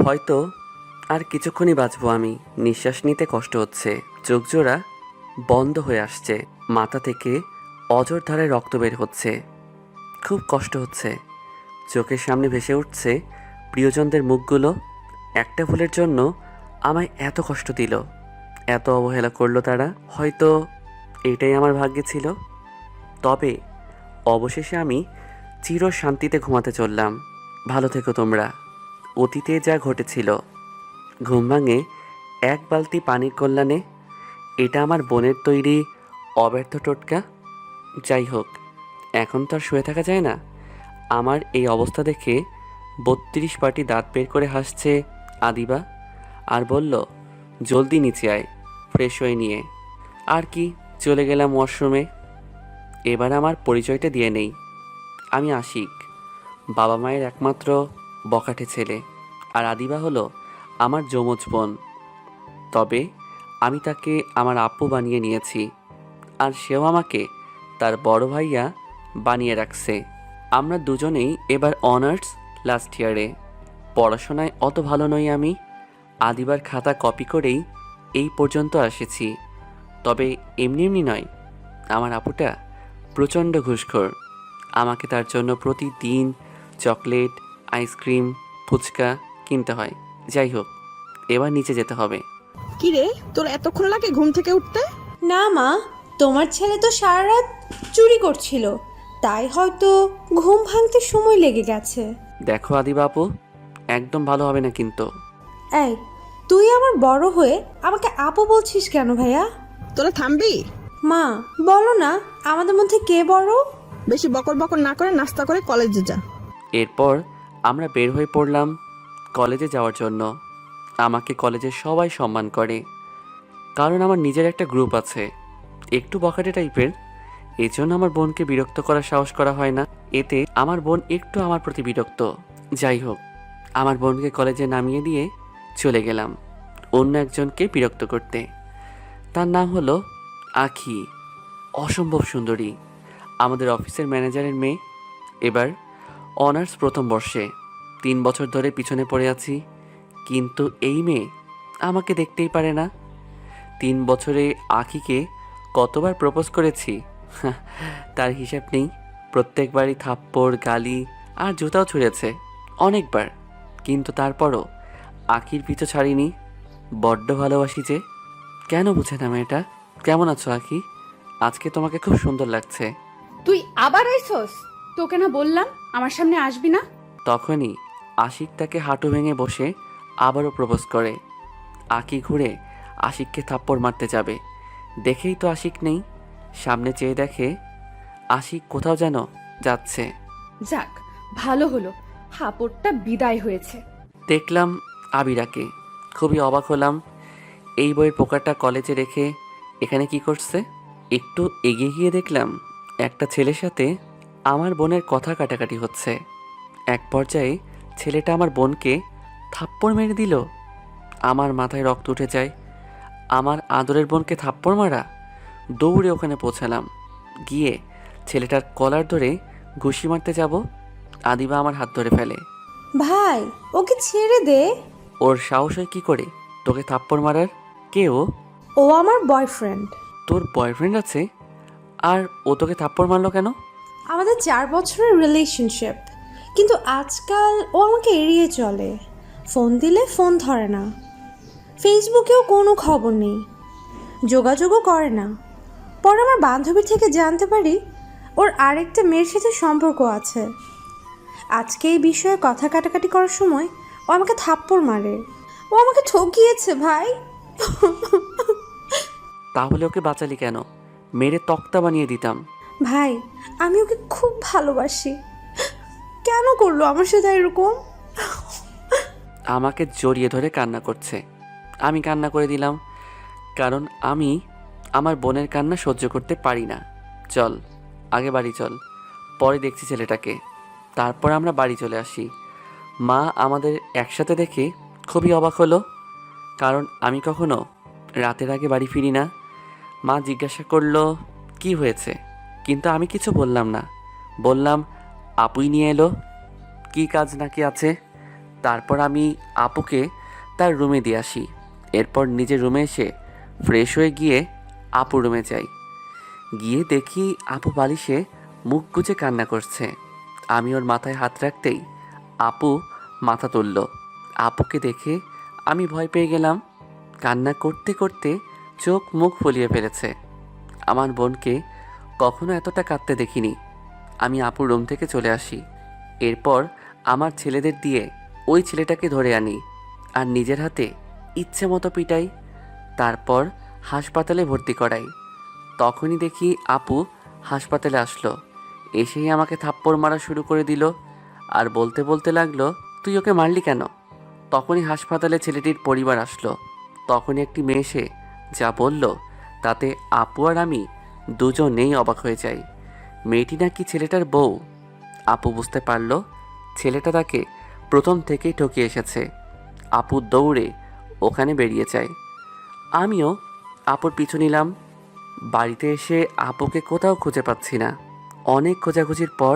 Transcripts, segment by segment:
হয়তো আর কিছুক্ষণই বাঁচবো আমি। নিঃশ্বাস নিতে কষ্ট হচ্ছে, চোখ জোড়া বন্ধ হয়ে আসছে, মাথা থেকে অঝোর ধারায় রক্ত বের হচ্ছে, খুব কষ্ট হচ্ছে। চোখের সামনে ভেসে উঠছে প্রিয়জনদের মুখগুলো। একটা ভুলের জন্য আমায় এত কষ্ট দিল, এত অবহেলা করলো তারা। হয়তো এটাই আমার ভাগ্যে ছিল। তবে অবশেষে আমি চির শান্তিতে ঘুমাতে চললাম। ভালো থেকো তোমরা। অতীতে যা ঘটেছিল, ঘুম ভাঙে এক বালতি পানির কল্যাণে। এটা আমার বোনের তৈরি অব্যর্থ টোটকা। যাই হোক, এখন তো আর শুয়ে থাকা যায় না। আমার এই অবস্থা দেখে ৩২ পাটি দাঁত বের করে হাসছে আদিবা, আর বলল, জলদি নিচে আয়, ফ্রেশ হয়ে নিয়ে। আর কি, চলে গেলাম ওয়াশরুমে। এবার আমার পরিচয়টা দিয়ে নেই। আমি আশিক, বাবা মায়ের একমাত্র বখাটে ছেলে, আর আদিবা হলো আমার যমজ বোন। তবে আমি তাকে আমার আপু বানিয়ে নিয়েছি, আর সেও আমাকে তার বড় ভাইয়া বানিয়ে রাখছে। আমরা দুজনেই এবার অনার্স লাস্ট ইয়ারে। পড়াশোনায় অত ভালো নই আমি। আদিবার খাতা কপি করেই এই পর্যন্ত এসেছি। তবে এমনি এমনি নয়, আমার আপুটা প্রচণ্ড ঘুষখোর। আমাকে তার জন্য প্রতিদিন চকলেট, আইসক্রিম, ফুচকা কিনতে হয়। যাই হোক, এবার নিচে যেতে হবে। কি রে, তোর এতক্ষণ লাগে ঘুম থেকে উঠতে? না মা, তোমার ছেলে তো সারা রাত চুরি করছিল, তাই হয়তো ঘুম ভাঙতে সময় লেগে গেছে। দেখো আদিবা আপু, একদম ভালো হবে না কিন্তু। এই, তুই আমার বড় হয়ে আমাকে আপু বলছিস কেন ভাইয়া? তোরা থামবি? মা, বলো না আমাদের মধ্যে কে বড়? বেশি বকর বকর না করে নাস্তা করে কলেজে যা। এরপর আমরা বের হয়ে পড়লাম কলেজে যাওয়ার জন্য। আমাকে কলেজে সবাই সম্মান করে, কারণ আমার নিজের একটা গ্রুপ আছে, একটু বখাটে টাইপের। এজন্য আমার বোনকে বিরক্ত করার সাহস করা হয় না। এতে আমার বোন একটু আমার প্রতি বিরক্ত। যাই হোক, আমার বোনকে কলেজে নামিয়ে দিয়ে চলে গেলাম অন্য একজনকে বিরক্ত করতে। তার নাম হলো আখি, অসম্ভব সুন্দরী, আমাদের অফিসের ম্যানেজারের মেয়ে। এবার অনার্স প্রথম বর্ষে, ৩ বছর ধরে পিছনে পড়ে আছি, কিন্তু এই মেয়ে আমাকে দেখতেই পারে না। ৩ বছরে আখিকে কতবার প্রপোজ করেছি তার হিসাব নেই। প্রত্যেকবারই থাপ্পড়, গালি আর জুতাও ছুঁড়েছে অনেকবার, কিন্তু তারপরও আখির পিছু ছাড়িনি। বড্ড ভালোবাসি যে। কেন বুঝে না মেয়েটা? কেমন আছো আখি? আজকে তোমাকে খুব সুন্দর লাগছে। তুই আবার আইছস? তোকে না বললাম আমার সামনে আসবি না? তখনই আশিক তাকে হাঁটু ভেঙে বসে আবারও প্রপোজ করে। আঁকি ঘুরে আশিককে থাপ্পড় মারতে যাবে, দেখেই তো আশিক নেই। সামনে চেয়ে দেখে আশিক কোথাও যেন যাচ্ছে। যাক, ভালো হলো, হাপড়টা বিদায় হয়েছে। দেখলাম আবিরাকে, খুবই অবাক হলাম। এই বইয়ের পোকাটা কলেজে রেখে এখানে কি করছে? একটু এগিয়ে গিয়ে দেখলাম একটা ছেলের সাথে আমার বোনের কথা কাটাকাটি হচ্ছে। এক পর্যায়ে ছেলেটা আমার বোনকে থাপ্পড় মেরে দিল। আমার মাথায় রক্ত উঠে যায়। আমার আদরের বোনকে থাপ্পড় মারা! দৌড়ে ওখানে পৌঁছালাম। গিয়ে ছেলেটার কলার ধরে ঘুষি মারতে যাব, আদিবা আমার হাত ধরে ফেলে। ভাই, ওকে ছেড়ে দে। ওর সাহস হয় কি করে তোকে থাপ্পড় মারার? কে ও? ও আমার বয়ফ্রেন্ড। তোর বয়ফ্রেন্ড আছে? আর ও তোকে থাপ্পড় মারলো কেন? আমাদের 4 বছরের রিলেশনশিপ, কিন্তু আজকাল ও আমাকে এড়িয়ে চলে। ফোন দিলে ফোন ধরে না, ফেসবুকেও কোনো খবর নেই, যোগাযোগও করে না। পরে আমার বান্ধবীর থেকে জানতে পারি ওর আরেকটা মেয়ের সাথে সম্পর্ক আছে। আজকে এই বিষয়ে কথা কাটাকাটি করার সময় ও আমাকে থাপ্পড় মারে। ও আমাকে ঠকিয়েছে ভাই। তাহলে ওকে বাঁচালি কেন? মেরে তক্তা বানিয়ে দিতাম। ভাই, আমি ওকে খুব ভালোবাসি। কেন করলো আমার সাথে এরকম? আমাকে জড়িয়ে ধরে কান্না করছে। আমি কান্না করে দিলাম, কারণ আমি আমার বোনের কান্না সহ্য করতে পারি না। চল আগে বাড়ি চল, পরে দেখছি ছেলেটাকে। তারপর আমরা বাড়ি চলে আসি। মা আমাদের একসাথে দেখে খুবই অবাক হলো, কারণ আমি কখনো রাতের আগে বাড়ি ফিরি না। মা জিজ্ঞাসা করলো কি হয়েছে, কিন্তু আমি কিছু বললাম না। বললাম আপুই নিয়ে এলো, কি কাজ নাকি আছে। তারপর আমি আপুকে তার রুমে দিয়ে আসি। এরপর নিজের রুমে এসে ফ্রেশ হয়ে গিয়ে আপুর রুমে যাই। গিয়ে দেখি আপু বালিশে মুখ গুজে কান্না করছে। আমি ওর মাথায় হাত রাখতেই আপু মাথা তুলল। আপুকে দেখে আমি ভয় পেয়ে গেলাম। কান্না করতে করতে চোখ মুখ ফুলিয়ে ফেলেছে। আমার বোনকে কখনো এতটা কাঁদতে দেখিনি। আমি আপুর রুম থেকে চলে আসি। এরপর আমার ছেলেদের দিয়ে ওই ছেলেটাকে ধরে আনি আর নিজের হাতে ইচ্ছে মতো পিটাই। তারপর হাসপাতালে ভর্তি করাই। তখনই দেখি আপু হাসপাতালে আসলো। এসেই আমাকে থাপ্পড় মারা শুরু করে দিল আর বলতে বলতে লাগলো, তুই ওকে মারলি কেন? তখনই হাসপাতালে ছেলেটির পরিবার আসলো। তখনই একটি মেয়ে এসে যা বলল তাতে আপু আর আমি দুজনেই অবাক হয়ে যাই। মেয়েটি নাকি ছেলেটার বউ। আপু বুঝতে পারল ছেলেটা তাকে প্রথম থেকেই ঠকিয়ে এসেছে। আপু দৌড়ে ওখানে বেরিয়ে যায়। আমিও আপুর পিছু নিলাম। বাড়িতে এসে আপুকে কোথাও খুঁজে পাচ্ছি না। অনেক খোঁজাখুঁজির পর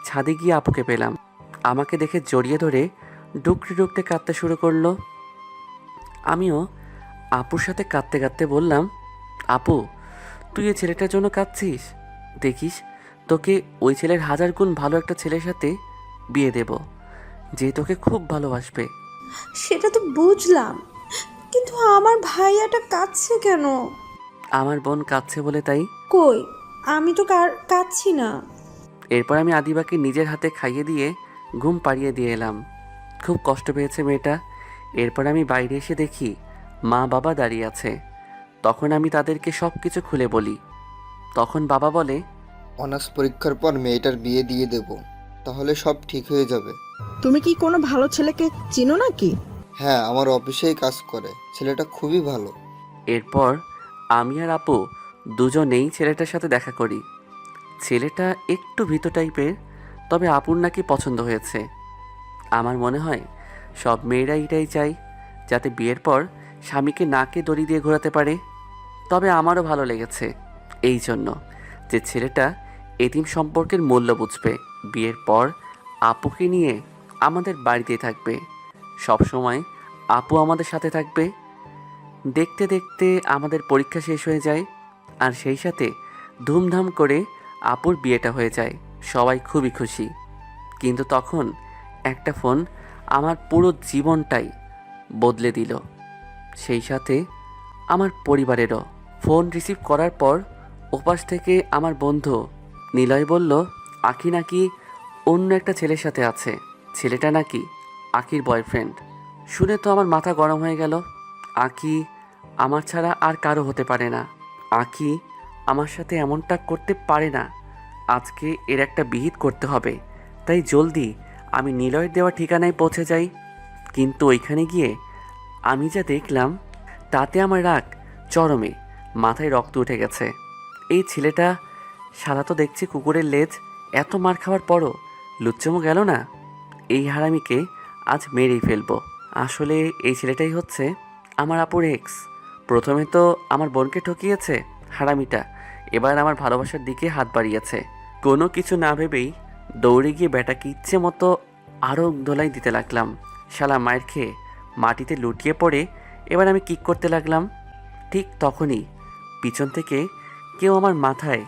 ছাদে গিয়ে আপুকে পেলাম। আমাকে দেখে জড়িয়ে ধরে ডুকরে ডুকরে কাঁদতে শুরু করলো। আমিও আপুর সাথে কাঁদতে কাঁদতে বললাম, আপু তুই এই ছেলেটার জন্য কাঁদছিস? দেখিস তোকে ওই ছেলের 1000 গুণ ভালো একটা ছেলের সাথে বিয়ে দেব, যে তোকে খুব ভালোবাসবে। সেটা তো বুঝলাম, কিন্তু আমার ভাইয়াটা কাঁদছে কেন? আমার বোন কাঁদছে বলে তাই। কই, আমি তো কাঁদছি না। এরপর আমি আদিবাকে নিজের হাতে খাইয়ে দিয়ে ঘুম পাড়িয়ে দিয়ে এলাম। খুব কষ্ট পেয়েছে মেয়েটা। এরপর আমি বাইরে এসে দেখি মা বাবা দাঁড়িয়ে আছে। তখন আমি তাদেরকে সব কিছু খুলে বলি। তখন বাবা বলে, অনার্স পরীক্ষার পর মেয়েটার বিয়ে দিয়ে দেব, তাহলে সব ঠিক হয়ে যাবে। তুমি কি কোনো ভালো ছেলেকে চিনো নাকি? হ্যাঁ, আমার অফিসেই কাজ করে, ছেলেটা খুবই ভালো। এরপর আমি আর আপু দুজনেই ছেলেটার সাথে দেখা করি। ছেলেটা একটু ভীত টাইপের, তবে আপুর নাকি পছন্দ হয়েছে। আমার মনে হয় সব মেয়েরা এটাই চাই, যাতে বিয়ের পর স্বামীকে নাকে দড়ি দিয়ে ঘোরাতে পারে। তবে আমারও ভালো লেগেছে এই জন্য যে ছেলেটা এতিম সম্পর্কের মূল্য বুঝবে। বিয়ের পর আপুকে নিয়ে আমাদের বাড়িতেই থাকবে, সব সময় আপু আমাদের সাথে থাকবে। দেখতে দেখতে আমাদের পরীক্ষা শেষ হয়ে যায় আর সেই সাথে ধুমধাম করে আপুর বিয়েটা হয়ে যায়। সবাই খুবই খুশি। কিন্তু তখন একটা ফোন আমার পুরো জীবনটাই বদলে দিল, সেই সাথে আমার পরিবারেরও। ফোন রিসিভ করার পর ওপাশ থেকে আমার বন্ধু নিলয় বলল, আঁখি নাকি অন্য একটা ছেলের সাথে আছে। ছেলেটা নাকি আঁখির বয়ফ্রেন্ড। শুনে তো আমার মাথা গরম হয়ে গেল। আঁখি আমার ছাড়া আর কারো হতে পারে না। আঁখি আমার সাথে এমনটা করতে পারে না। আজকে এর একটা বিহিত করতে হবে। তাই জলদি আমি নিলয়ের দেওয়া ঠিকানায় পৌঁছে যাই। কিন্তু ওইখানে গিয়ে আমি যা দেখলাম তাতে আমার রাগ চরমে। মাথায় রক্ত উঠে গেছে। এই ছেলেটা শালা তো দেখছি কুকুরের লেজ। এত মার খাওয়ার পরও লুচ্চমো গেল না। এই হারামিকে আজ মেরেই ফেলবো। আসলে এই ছেলেটাই হচ্ছে আমার আপুর এক্স। প্রথমে তো আমার বোনকে ঠকিয়েছে হারামিটা, এবার আমার ভালোবাসার দিকে হাত বাড়িয়েছে। কোনো কিছু না ভেবেই দৌড়ে গিয়ে ব্যাটাকে ইচ্ছে মতো আরও দোলাই দিতে লাগলাম। শালা মায়ের খেয়ে মাটিতে লুটিয়ে পড়ে এবার আমি কিক করতে লাগলাম। ঠিক তখনই পিছন থেকে কেউ আমার মাথায়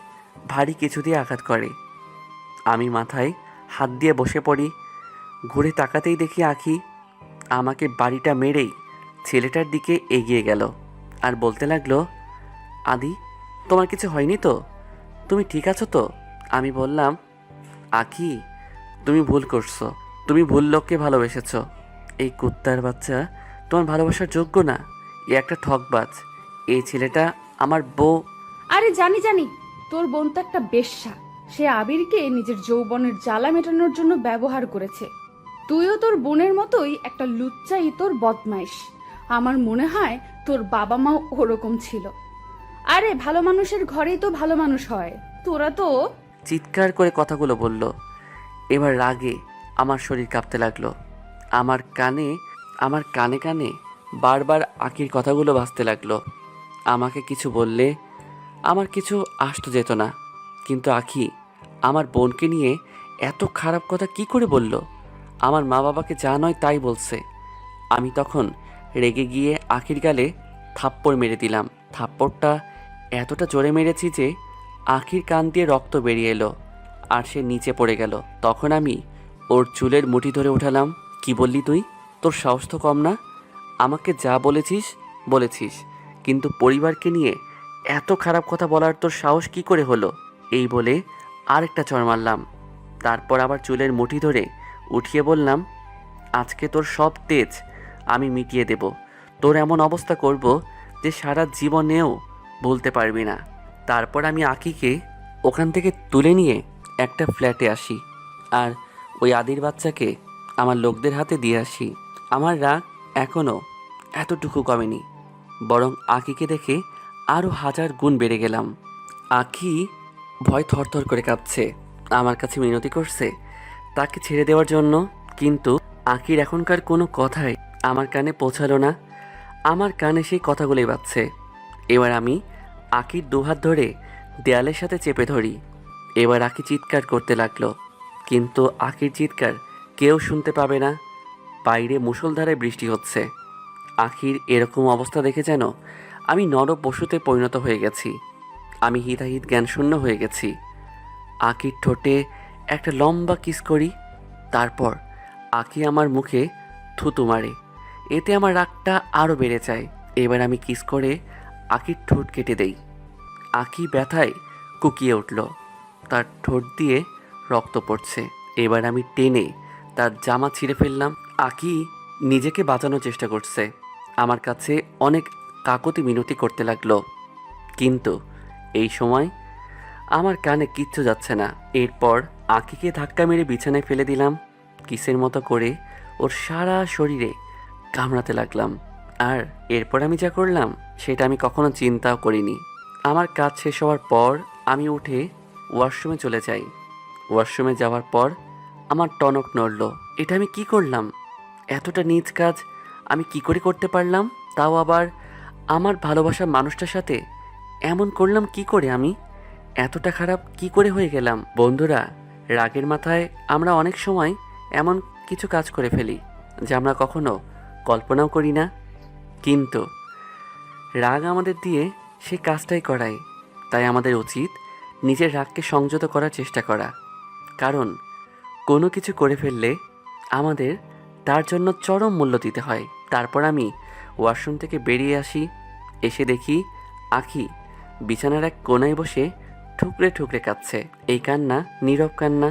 ভারী কিছু দিয়ে আঘাত করে। আমি মাথায় হাত দিয়ে বসে পড়ি। ঘুরে তাকাতেই দেখি আঁখি আমাকে বাড়িটা মেরেই ছেলেটার দিকে এগিয়ে গেল আর বলতে লাগলো, আদি তোমার কিছু হয়নি তো? তুমি ঠিক আছো তো? আমি বললাম, আঁখি তুমি ভুল করছো। তুমি ভুল লোককে ভালোবেসেছ। এই কুত্তার বাচ্চা তোমার ভালোবাসার যোগ্য না। এ একটা ঠকবাজ। এই ছেলেটা আমার বউ। আরে জানি জানি, তোর বোন তো একটা বেশ্যা। সে আবিরকে নিজের যৌবনের জ্বালা মেটানোর জন্য ব্যবহার করেছে। তুইও তোর বোনের মতোই একটা লুচ্চা ইতর বদমাইশ। আমার মনে হয় তোর বাবা মাও ওরকম ছিল। আরে ভালো মানুষের ঘরেই তো ভালো মানুষ হয়। তোরা তো চিৎকার করে কথাগুলো বলল। এবার রাগে আমার শরীর কাঁপতে লাগলো। আমার কানে কানে বারবার আঁকির কথাগুলো ভাসতে লাগলো। আমাকে কিছু বললে আমার কিছু আসতো যেত না, কিন্তু আঁখি আমার বোনকে নিয়ে এত খারাপ কথা কি করে বলল? আমার মা বাবাকে যা নয় তাই বলছে। আমি তখন রেগে গিয়ে আখির গালে থাপ্পড় মেরে দিলাম। থাপ্পড়টা এতটা জোরে মেরেছি যে আখির কান দিয়ে রক্ত বেরিয়ে এলো আর সে নিচে পড়ে গেল। তখন আমি ওর চুলের মুঠি ধরে উঠালাম। কি বললি তুই? তোর সাহস তো কম না? আমাকে যা বলেছিস বলেছিস, কিন্তু পরিবারকে নিয়ে এত খারাপ কথা বলার তোর সাহস কি করে হলো? এই বলে আরেকটা চড় মারলাম। তারপর আবার চুলের মুঠি ধরে উঠিয়ে বললাম, আজকে তোর সব তেজ আমি মিটিয়ে দেব। তোর এমন অবস্থা করব যে সারা জীবনেও ভুলতে পারবি না। তারপর আমি আকিকে ওখান থেকে তুলে নিয়ে একটা ফ্ল্যাটে আসি আর ওই আদির বাচ্চাকে আমার লোকদের হাতে দিয়ে আসি। আমার রাগ এখনও এতটুকু কমেনি, বরং আকিকে দেখে আরও 1000 গুণ বেড়ে গেলাম। আকি ভয় থরথর করে কাঁপছে, আমার কাছে মিনতি করছে তাকে ছেড়ে দেওয়ার জন্য, কিন্তু আকির এখনকার কোনো কথাই আমার কানে পৌঁছালো না। আমার কানে সেই কথাগুলোই বাজছে। এবার আমি আকির দুহাত ধরে দেয়ালের সাথে চেপে ধরি। এবার আকি চিৎকার করতে লাগলো, কিন্তু আকির চিৎকার কেউ শুনতে পাবে না। বাইরে মুষলধারে বৃষ্টি হচ্ছে। আখির এরকম অবস্থা দেখে যেন আমি নর পশুতে পরিণত হয়ে গেছি। আমি হিতাহিত জ্ঞানশূন্য হয়ে গেছি। আখির ঠোঁটে একটা লম্বা কিস করি। তারপর আখি আমার মুখে থুতু মারে। এতে আমার রাগটা আরও বেড়ে যায়। এবার আমি কিস করে আখির ঠোঁট কেটে দেই। আখি ব্যথায় কুকিয়ে উঠল, তার ঠোঁট দিয়ে রক্ত পড়ছে। এবার আমি টেনে তার জামা ছিঁড়ে ফেললাম। আকি নিজেকে বাঁচানোর চেষ্টা করছে, আমার কাছে অনেক কাকুতি মিনতি করতে লাগলো, কিন্তু এই সময় আমার কানে কিচ্ছু যাচ্ছে না। এরপর আকিকে ধাক্কা মেরে বিছানায় ফেলে দিলাম। কিসের মতো করে ওর সারা শরীরে কামড়াতে লাগলাম। আর এরপর আমি যা করলাম সেটা আমি কখনো চিন্তাও করিনি। আমার কাজ শেষ হওয়ার পর আমি উঠে ওয়াশরুমে চলে যাই। ওয়াশরুমে যাওয়ার পর আমার টনক নড়ল। এটা আমি কি করলাম? এতটা নীচ কাজ আমি কি করে করতে পারলাম? তাও আবার আমার ভালোবাসার মানুষটার সাথে এমন করলাম কি করে? আমি এতটা খারাপ কি করে হয়ে গেলাম? বন্ধুরা, রাগের মাথায় আমরা অনেক সময় এমন কিছু কাজ করে ফেলি যা আমরা কখনো কল্পনাও করি না, কিন্তু রাগ আমাদের দিয়ে সেই কাজটাই করায়। তাই আমাদের উচিত নিজের রাগকে সংযত করার চেষ্টা করা, কারণ কোনো কিছু করে ফেললে আমাদের তার জন্য চরম মূল্য দিতে হয়। তারপর আমি ওয়াশরুম থেকে বেরিয়ে আসি। এসে দেখি আখি বিছানার এক কোনায় বসে ঠুকরে ঠুকরে কাঁদছে। এই কান্না নীরব কান্না।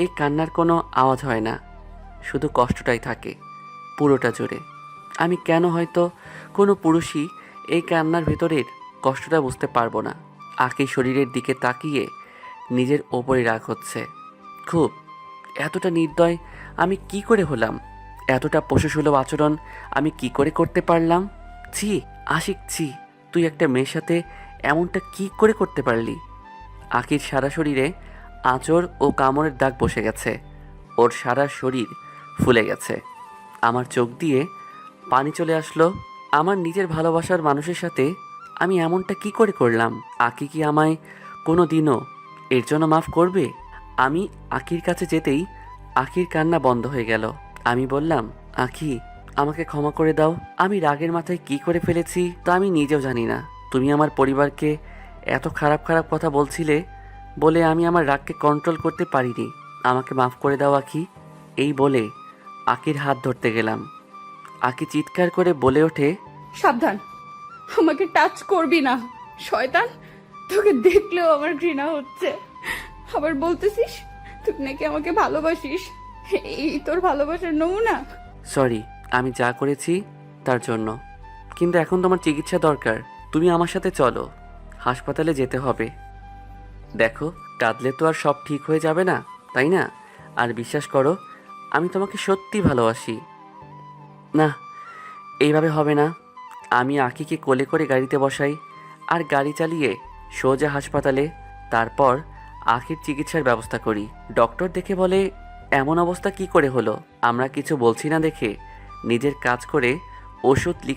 এই কান্নার কোনো আওয়াজ হয় না, শুধু কষ্টটাই থাকে পুরোটা জুড়ে। আমি কেন হয়তো কোনো পুরুষই এই কান্নার ভেতরের কষ্টটা বুঝতে পারবো না। আখি শরীরের দিকে তাকিয়ে নিজের ওপরে রাগ হচ্ছে খুব। এতটা নির্দয় আমি কি করে হলাম? এতটা পশুসুলভ আচরণ আমি কি করে করতে পারলাম? ছি আশিক, ছি, তুই একটা মেয়ের সাথে এমনটা কি করে করতে পারলি? আখির সারা শরীরে আঁচড় ও কামড়ের দাগ বসে গেছে। ওর সারা শরীর ফুলে গেছে। আমার চোখ দিয়ে পানি চলে আসলো। আমার নিজের ভালোবাসার মানুষের সাথে আমি এমনটা কি করে করলাম? আকি কি আমায় কোনো দিনও এর জন্য মাফ করবে? আমি আখির কাছে যেতেই আখির কান্না বন্ধ হয়ে গেল। আমি বললাম, আখি, আমাকে ক্ষমা করে দাও। আমি রাগের মাথায় কি করে ফেলেছি তা আমি নিজেও জানি না। তুমি আমার পরিবারকে এত খারাপ খারাপ কথা বলছিলে বলে আমি আমার রাগকে কন্ট্রোল করতে পারিনি। আমাকে মাফ করে দাও আখি। এই বলে আখির হাত ধরতে গেলাম। আখি চিৎকার করে বলে ওঠে, সাবধান, আমাকে টাচ করবি না শয়তান। তোকে দেখলেও আমার ঘৃণা হচ্ছে। আবার বলতেছিস তুই নাকি আমাকে ভালোবাসিস। এই তোর ভালোবাসার নমুনা? সরি, আমি যা করেছি তার জন্য, কিন্তু এখন তোমার চিকিৎসা দরকার। তুমি আমার সাথে চলো, হাসপাতালে যেতে হবে। দেখো, কাঁদলে তো আর সব ঠিক হয়ে যাবে না, তাই না? আর বিশ্বাস করো, আমি তোমাকে সত্যি ভালোবাসি। না, এইভাবে হবে না। আমি আকিকে কোলে করে গাড়িতে বসাই আর গাড়ি চালিয়ে সোজা হাসপাতালে। তারপর আখির চিকিৎসার ব্যবস্থা করি। ডক্টর দেখে বলে, এমন অবস্থা কি করে হলো? আমরা কিছু বলছি না দেখে নিজের কাজ করে ওষুধ লিখে